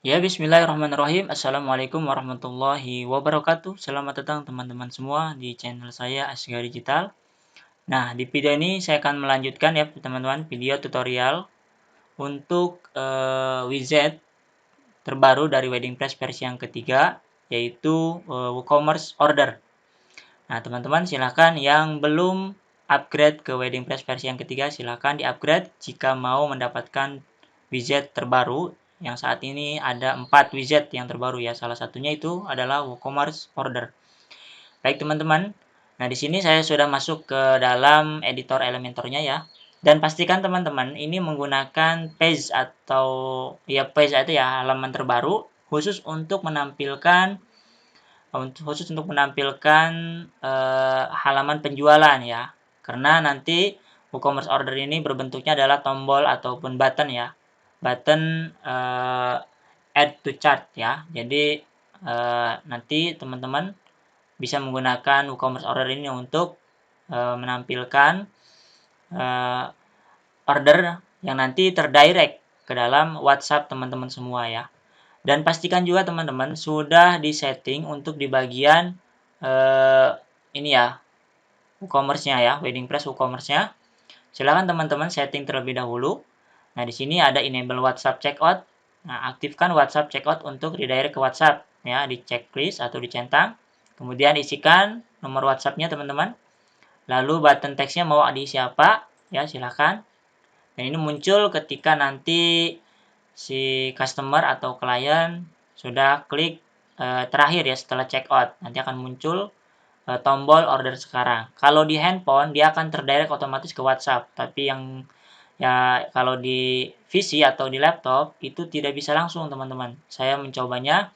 Ya, bismillahirrahmanirrahim. Assalamualaikum warahmatullahi wabarakatuh. Selamat datang teman-teman semua di channel saya Asga Digital. Nah, di video ini saya akan melanjutkan ya teman-teman video tutorial untuk widget terbaru dari WeddingPress versi yang ketiga, yaitu WooCommerce Order. Nah, teman-teman silahkan yang belum upgrade ke WeddingPress versi yang ketiga, silahkan di-upgrade jika mau mendapatkan widget terbaru. Yang saat ini ada 4 widget yang terbaru ya. Salah satunya itu adalah WooCommerce Order. Baik teman-teman. Nah, di sini saya sudah masuk ke dalam editor Elementornya ya. Dan pastikan teman-teman ini menggunakan page atau page itu ya halaman terbaru khusus untuk menampilkan halaman penjualan ya. Karena nanti WooCommerce Order ini berbentuknya adalah tombol ataupun button ya. Button add to chart ya. Jadi nanti teman-teman bisa menggunakan WooCommerce Order ini untuk menampilkan order yang nanti terdirect ke dalam WhatsApp teman-teman semua ya. Dan pastikan juga teman-teman sudah disetting untuk di bagian ini ya, WooCommerce-nya ya, WeddingPress WooCommerce-nya. Silakan teman-teman setting terlebih dahulu. Nah, di sini ada enable WhatsApp checkout. Nah, aktifkan WhatsApp checkout untuk redirect ke WhatsApp ya, di checklist atau dicentang. Kemudian isikan nomor WhatsApp-nya teman-teman. Lalu button text-nya mau diisi apa? Ya, silakan. Dan ini muncul ketika nanti si customer atau klien sudah klik terakhir ya setelah checkout. Nanti akan muncul tombol order sekarang. Kalau di handphone dia akan terdirect otomatis ke WhatsApp. Tapi yang kalau di PC atau di laptop itu tidak bisa langsung teman-teman. Saya mencobanya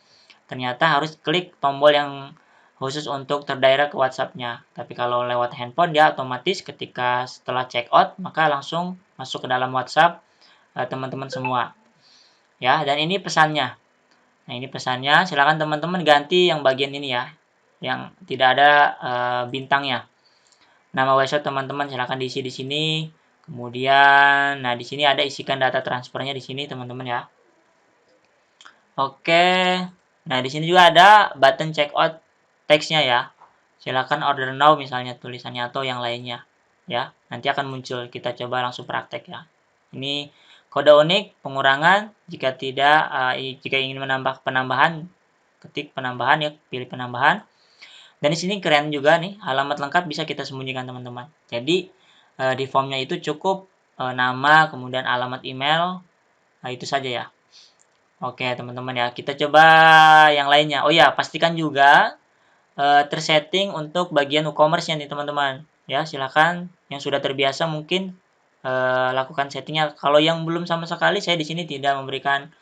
ternyata harus klik tombol yang khusus untuk terdirect ke WhatsApp-nya. Tapi kalau lewat handphone dia otomatis ketika setelah checkout maka langsung masuk ke dalam WhatsApp teman-teman semua. Ya, dan ini pesannya. Nah, ini pesannya. Silakan teman-teman ganti yang bagian ini ya, yang tidak ada bintangnya. Nama website teman-teman silakan diisi di sini. Kemudian, nah di sini ada isikan data transfernya di sini teman-teman ya. Oke. Nah, di sini juga ada button checkout teksnya ya. Silakan order now misalnya tulisannya atau yang lainnya ya. Nanti akan muncul. Kita coba langsung praktek ya. Ini kode unik pengurangan jika jika ingin menambah penambahan, ketik penambahan ya, pilih penambahan. Dan di sini keren juga nih, alamat lengkap bisa kita sembunyikan teman-teman. Jadi di formnya itu cukup nama, kemudian alamat email, itu saja ya. Oke teman-teman ya, kita coba yang lainnya. Oh ya, pastikan juga tersetting untuk bagian WooCommerce-nya nih teman-teman. Ya, silakan yang sudah terbiasa mungkin lakukan settingnya. Kalau yang belum sama sekali, saya di sini tidak memberikan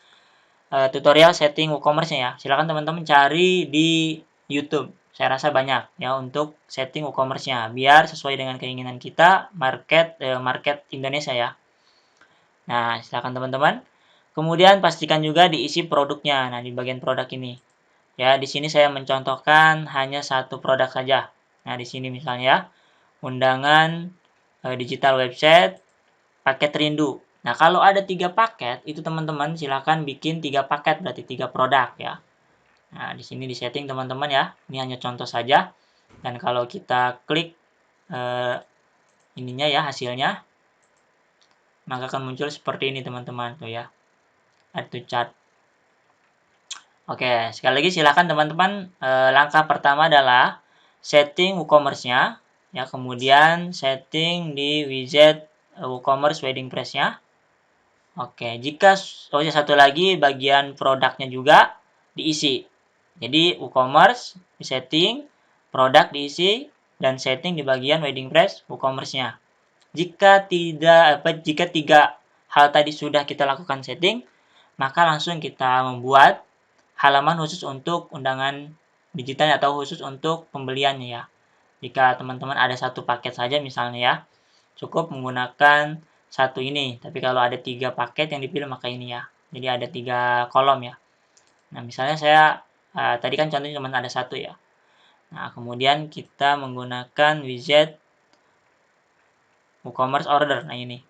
tutorial setting WooCommerce-nya ya. Silakan teman-teman cari di YouTube. Saya rasa banyak ya untuk setting WooCommerce-nya biar sesuai dengan keinginan kita market Indonesia ya. Nah, silakan teman-teman. Kemudian pastikan juga diisi produknya. Nah, di bagian produk ini. Ya, di sini saya mencontohkan hanya satu produk saja. Nah, di sini misalnya ya, undangan digital website paket rindu. Nah, kalau ada 3 paket, itu teman-teman silakan bikin 3 paket, berarti 3 produk ya. Nah, di sini di setting teman-teman ya. Ini hanya contoh saja. Dan kalau kita klik ininya ya, hasilnya, maka akan muncul seperti ini teman-teman tuh ya. Add to chart. Oke, sekali lagi silakan teman-teman langkah pertama adalah setting WooCommerce-nya ya, kemudian setting di widget WooCommerce WeddingPress-nya. Oke, satu lagi bagian produknya juga diisi. Jadi WooCommerce di setting, produk diisi, dan setting di bagian WeddingPress WooCommerce-nya. Jika 3 hal tadi sudah kita lakukan setting, maka langsung kita membuat halaman khusus untuk undangan digital atau khusus untuk pembeliannya ya. Jika teman-teman ada satu paket saja misalnya ya, cukup menggunakan satu ini. Tapi kalau ada 3 paket yang dipilih maka ini ya. Jadi ada 3 kolom ya. Nah, misalnya saya tadi kan contohnya cuma ada satu ya. Nah, kemudian kita menggunakan widget WooCommerce Order. Nah, ini.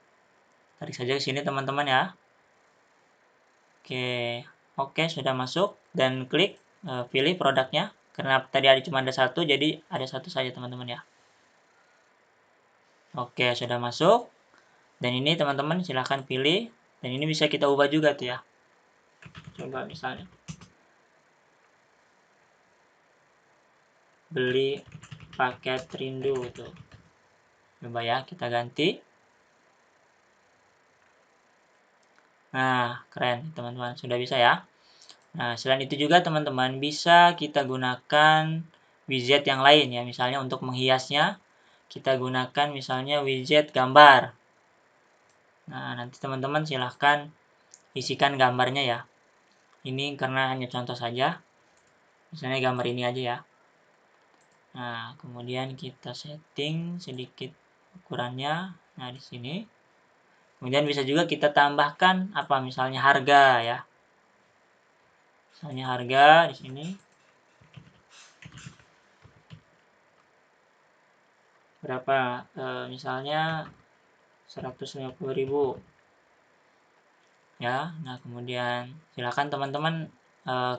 Tarik saja ke sini teman-teman ya. Oke, sudah masuk dan klik pilih produknya. Karena tadi cuma ada satu, jadi ada satu saja teman-teman ya. Oke, sudah masuk. Dan ini teman-teman silahkan pilih. Dan ini bisa kita ubah juga tuh ya. Coba misalnya. Beli paket rindu tuh. Coba ya, kita ganti. Nah, keren teman-teman. Sudah bisa ya. Nah, selain itu juga teman-teman bisa kita gunakan widget yang lain ya. Misalnya untuk menghiasnya, kita gunakan misalnya widget gambar. Nah, nanti teman-teman silahkan isikan gambarnya ya. Ini karena hanya contoh saja. Misalnya gambar ini aja ya. Nah, kemudian kita setting sedikit ukurannya. Nah, di sini. Kemudian bisa juga kita tambahkan apa misalnya harga ya. Misalnya harga di sini. Berapa? Misalnya 150.000 ya. Nah, kemudian silakan teman-teman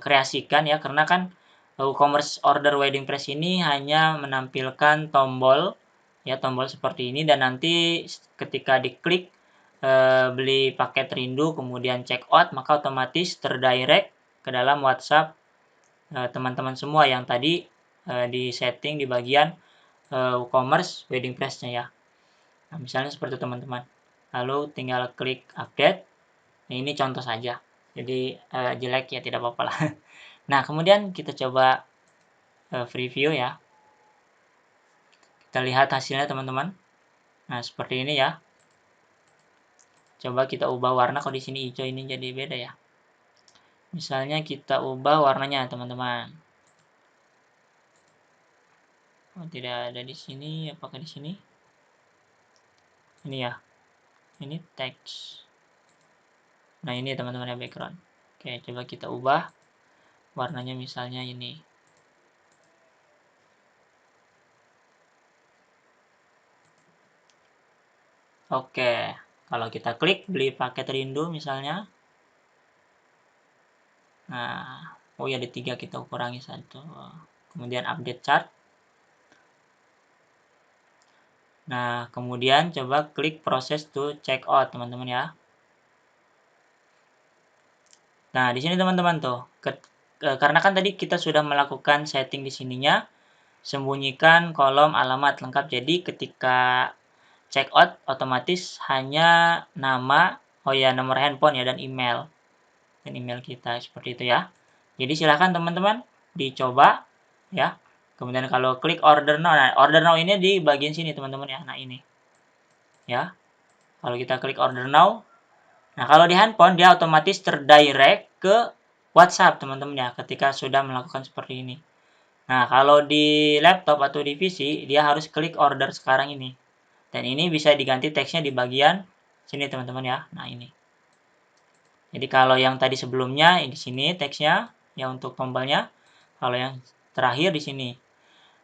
kreasikan ya, karena kan WooCommerce order wedding press ini hanya menampilkan tombol ya, tombol seperti ini, dan nanti ketika diklik beli paket rindu kemudian check out, maka otomatis terdirect ke dalam WhatsApp teman-teman semua yang tadi di setting di bagian WooCommerce wedding press-nya ya. Nah, misalnya seperti teman-teman. Lalu tinggal klik update. Nah, ini contoh saja. Jadi jelek ya tidak apa-apa lah. Nah, kemudian kita coba preview ya. Kita lihat hasilnya teman-teman. Nah, seperti ini ya. Coba kita ubah warna, kalau di sini hijau ini jadi beda ya. Misalnya kita ubah warnanya teman-teman. Oh, tidak ada di sini. Apakah di sini? Ini ya. Ini teks. Nah, ini teman-teman ya background. Oke, coba kita ubah warnanya misalnya ini. Oke, kalau kita klik beli paket rindu misalnya. Nah, oh ya ada 3, kita kurangi 1. Kemudian update chart. Nah, kemudian coba klik proses to check out teman-teman ya. Nah, di sini teman-teman tuh, karena kan tadi kita sudah melakukan setting di sininya, sembunyikan kolom alamat lengkap. Jadi ketika check out otomatis hanya nama, oh ya nomor handphone ya, dan email kita seperti itu ya. Jadi silahkan teman-teman dicoba ya. Kemudian kalau klik order now, nah order now ini di bagian sini teman-teman ya. Nah ini ya. Kalau kita klik order now, nah kalau di handphone dia otomatis terdirect ke WhatsApp teman-teman ya, ketika sudah melakukan seperti ini. Nah kalau di laptop atau di PC dia harus klik order sekarang ini. Dan ini bisa diganti teksnya di bagian sini teman-teman ya. Nah ini. Jadi kalau yang tadi sebelumnya di sini teksnya ya untuk tombolnya. Kalau yang terakhir di sini.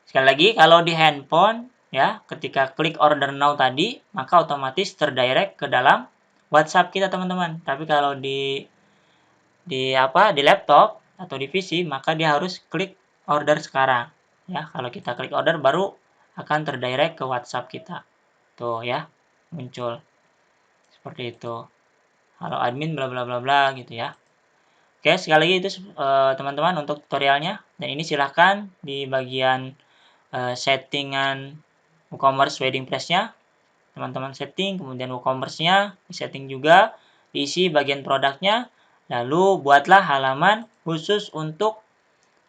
Sekali lagi kalau di handphone ya, ketika klik order now tadi, maka otomatis terdirect ke dalam WhatsApp kita teman-teman. Tapi kalau di laptop atau di PC, maka dia harus klik order sekarang. Ya, kalau kita klik order baru akan terdirect ke WhatsApp kita. Tuh ya, muncul seperti itu. Halo admin bla bla bla bla gitu ya. Oke, sekali lagi itu teman-teman untuk tutorialnya, dan ini silahkan di bagian settingan WooCommerce wedding press-nya teman-teman setting, kemudian WooCommerce-nya disetting juga, diisi bagian produknya, lalu buatlah halaman khusus untuk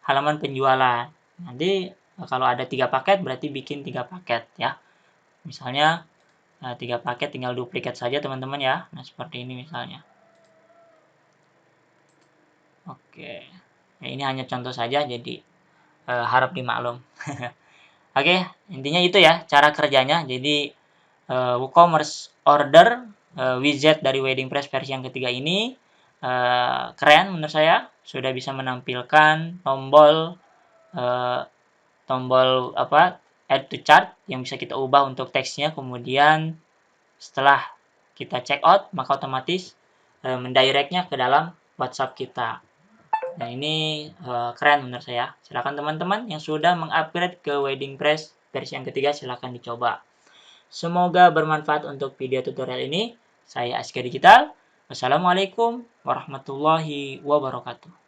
halaman penjualan. Nanti kalau ada 3 paket berarti bikin 3 paket ya. Misalnya 3 paket tinggal duplikat saja teman-teman ya. Nah seperti ini misalnya. Oke, nah, ini hanya contoh saja, jadi harap dimaklum. Oke, intinya itu ya cara kerjanya. Jadi WooCommerce order widget dari wedding press versi yang ketiga ini keren menurut saya. Sudah bisa menampilkan tombol add to chart yang bisa kita ubah untuk teksnya. Kemudian setelah kita check out, maka otomatis mendirectnya ke dalam WhatsApp kita. Nah, ini keren menurut saya. Silakan teman-teman yang sudah mengupgrade ke WeddingPress versi yang ketiga, silakan dicoba. Semoga bermanfaat untuk video tutorial ini. Saya Aska Digital. Wassalamualaikum warahmatullahi wabarakatuh.